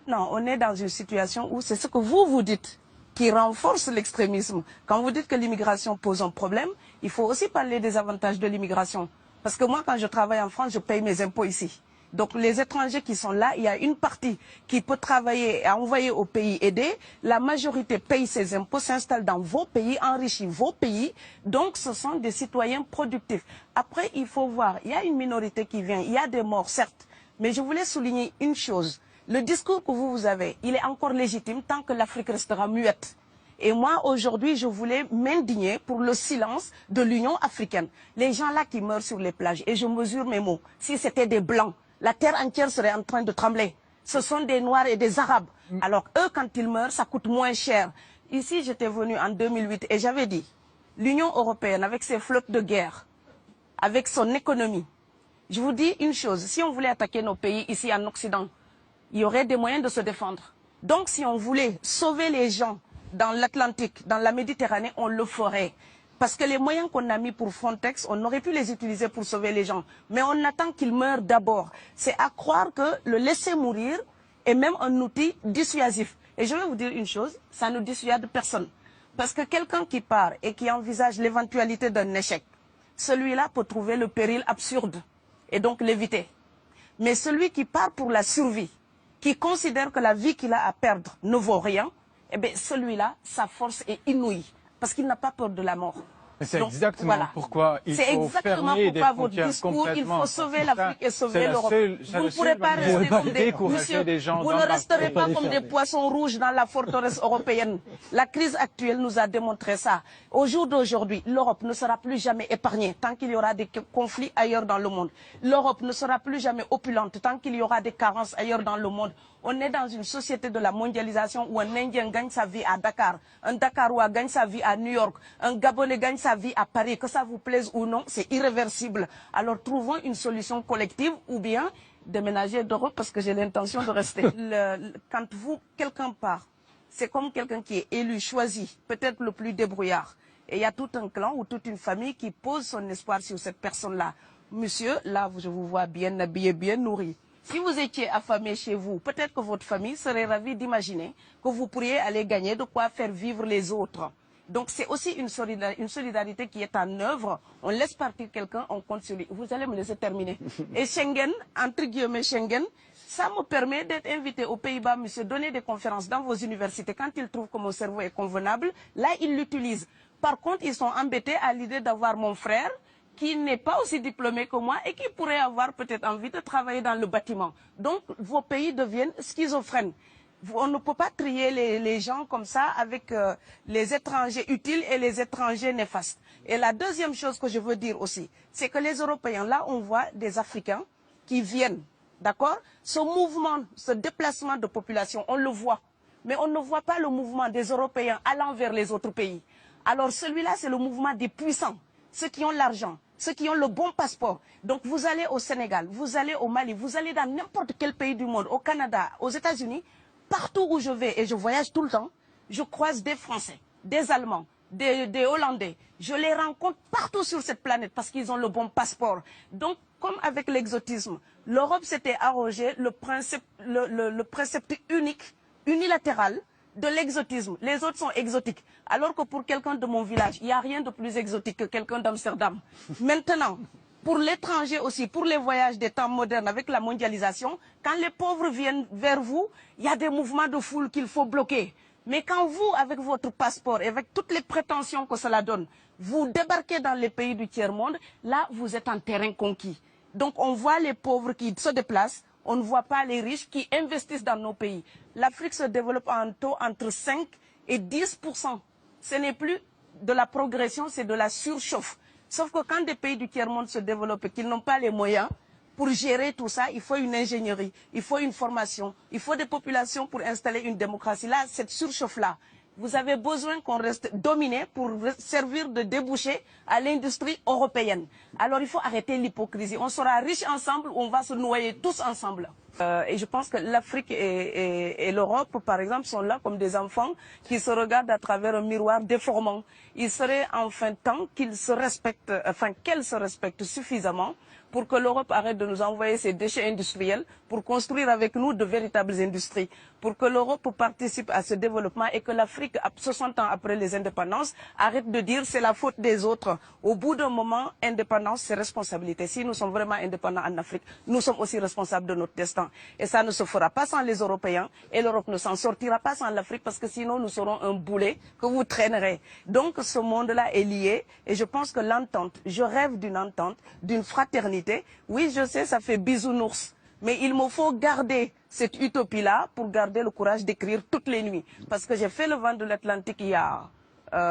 maintenant, on est dans une situation où c'est ce que vous dites qui renforce l'extrémisme. Quand vous dites que l'immigration pose un problème, il faut aussi parler des avantages de l'immigration. Parce que moi, quand je travaille en France, je paye mes impôts ici. Donc les étrangers qui sont là, il y a une partie qui peut travailler et envoyer au pays aider. La majorité paye ses impôts, s'installe dans vos pays, enrichit vos pays. Donc ce sont des citoyens productifs. Après, il faut voir, il y a une minorité qui vient, il y a des morts, certes. Mais je voulais souligner une chose. Le discours que vous avez, il est encore légitime tant que l'Afrique restera muette. Et moi, aujourd'hui, je voulais m'indigner pour le silence de l'Union africaine. Les gens là qui meurent sur les plages, et je mesure mes mots, si c'était des Blancs, la terre entière serait en train de trembler. Ce sont des Noirs et des Arabes. Alors eux, quand ils meurent, ça coûte moins cher. Ici, j'étais venu en 2008 et j'avais dit, l'Union européenne, avec ses flottes de guerre, avec son économie, je vous dis une chose, si on voulait attaquer nos pays ici en Occident, il y aurait des moyens de se défendre. Donc si on voulait sauver les gens dans l'Atlantique, dans la Méditerranée, on le ferait. Parce que les moyens qu'on a mis pour Frontex, on aurait pu les utiliser pour sauver les gens. Mais on attend qu'ils meurent d'abord. C'est à croire que le laisser mourir est même un outil dissuasif. Et je vais vous dire une chose, ça ne dissuade personne. Parce que quelqu'un qui part et qui envisage l'éventualité d'un échec, celui-là peut trouver le péril absurde et donc l'éviter. Mais celui qui part pour la survie, qui considère que la vie qu'il a à perdre ne vaut rien, eh bien celui-là, sa force est inouïe, parce qu'il n'a pas peur de la mort. C'est exactement pourquoi il faut fermer des frontières complètement. Il faut sauver l'Afrique et sauver l'Europe. Vous ne pourrez pas rester comme vous ne resterez pas comme des poissons rouges dans la forteresse européenne. La crise actuelle nous a démontré ça. Au jour d'aujourd'hui, l'Europe ne sera plus jamais épargnée tant qu'il y aura des conflits ailleurs dans le monde. L'Europe ne sera plus jamais opulente tant qu'il y aura des carences ailleurs dans le monde. On est dans une société de la mondialisation où un Indien gagne sa vie à Dakar, un Dakarois gagne sa vie à New York, un Gabonais gagne sa vie à Paris. Que ça vous plaise ou non, c'est irréversible. Alors trouvons une solution collective ou bien déménager d'Europe parce que j'ai l'intention de rester. Quand quelqu'un part, c'est comme quelqu'un qui est élu, choisi, peut-être le plus débrouillard. Et il y a tout un clan ou toute une famille qui pose son espoir sur cette personne-là. Monsieur, là, je vous vois bien habillé, bien nourri. Si vous étiez affamé chez vous, peut-être que votre famille serait ravie d'imaginer que vous pourriez aller gagner de quoi faire vivre les autres. Donc c'est aussi une solidarité qui est en œuvre. On laisse partir quelqu'un, on compte sur lui. Vous allez me laisser terminer. Et Schengen, entre guillemets Schengen, ça me permet d'être invité aux Pays-Bas, monsieur, donner des conférences dans vos universités. Quand ils trouvent que mon cerveau est convenable, là, ils l'utilisent. Par contre, ils sont embêtés à l'idée d'avoir mon frère, qui n'est pas aussi diplômé que moi et qui pourrait avoir peut-être envie de travailler dans le bâtiment. Donc, vos pays deviennent schizophrènes. On ne peut pas trier les gens comme ça avec les étrangers utiles et les étrangers néfastes. Et la deuxième chose que je veux dire aussi, c'est que les Européens, là, on voit des Africains qui viennent, d'accord? Ce mouvement, ce déplacement de population, on le voit. Mais on ne voit pas le mouvement des Européens allant vers les autres pays. Alors celui-là, c'est le mouvement des puissants, ceux qui ont l'argent, ceux qui ont le bon passeport. Donc vous allez au Sénégal, vous allez au Mali, vous allez dans n'importe quel pays du monde, au Canada, aux États-Unis, partout où je vais, et je voyage tout le temps, je croise des Français, des Allemands, des Hollandais. Je les rencontre partout sur cette planète parce qu'ils ont le bon passeport. Donc, comme avec l'exotisme, l'Europe s'était arrogé le précepte unique, unilatéral, de l'exotisme. Les autres sont exotiques. Alors que pour quelqu'un de mon village, il n'y a rien de plus exotique que quelqu'un d'Amsterdam. Maintenant, pour l'étranger aussi, pour les voyages des temps modernes avec la mondialisation, quand les pauvres viennent vers vous, il y a des mouvements de foule qu'il faut bloquer. Mais quand vous, avec votre passeport et avec toutes les prétentions que cela donne, vous débarquez dans les pays du tiers-monde, là, vous êtes en terrain conquis. Donc, on voit les pauvres qui se déplacent, on ne voit pas les riches qui investissent dans nos pays. L'Afrique se développe en taux entre 5 et 10%. Ce n'est plus de la progression, c'est de la surchauffe. Sauf que quand des pays du tiers-monde se développent et qu'ils n'ont pas les moyens pour gérer tout ça, il faut une ingénierie, il faut une formation, il faut des populations pour installer une démocratie. Là, cette surchauffe-là, vous avez besoin qu'on reste dominé pour servir de débouché à l'industrie européenne. Alors il faut arrêter l'hypocrisie. On sera riches ensemble ou on va se noyer tous ensemble. Et je pense que l'Afrique et l'Europe, par exemple, sont là comme des enfants qui se regardent à travers un miroir déformant. Il serait enfin temps qu'ils se respectent, enfin qu'elles se respectent suffisamment pour que l'Europe arrête de nous envoyer ses déchets industriels, pour construire avec nous de véritables industries, pour que l'Europe participe à ce développement et que l'Afrique, 60 ans après les indépendances, arrête de dire c'est la faute des autres. Au bout d'un moment, indépendance, c'est responsabilité. Si nous sommes vraiment indépendants en Afrique, nous sommes aussi responsables de notre destin. Et ça ne se fera pas sans les Européens et l'Europe ne s'en sortira pas sans l'Afrique parce que sinon nous serons un boulet que vous traînerez. Donc ce monde-là est lié et je pense que l'entente, je rêve d'une entente, d'une fraternité. Oui, je sais, ça fait bisounours. Mais il me faut garder cette utopie-là pour garder le courage d'écrire toutes les nuits. Parce que j'ai fait le vent de l'Atlantique il y a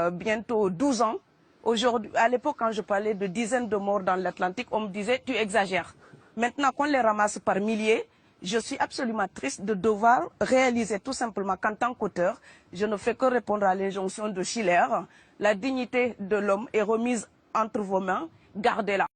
bientôt 12 ans. Aujourd'hui, à l'époque, quand je parlais de dizaines de morts dans l'Atlantique, on me disait « tu exagères ». Maintenant qu'on les ramasse par milliers, je suis absolument triste de devoir réaliser tout simplement qu'en tant qu'auteur, je ne fais que répondre à l'injonction de Schiller. La dignité de l'homme est remise entre vos mains, gardez-la.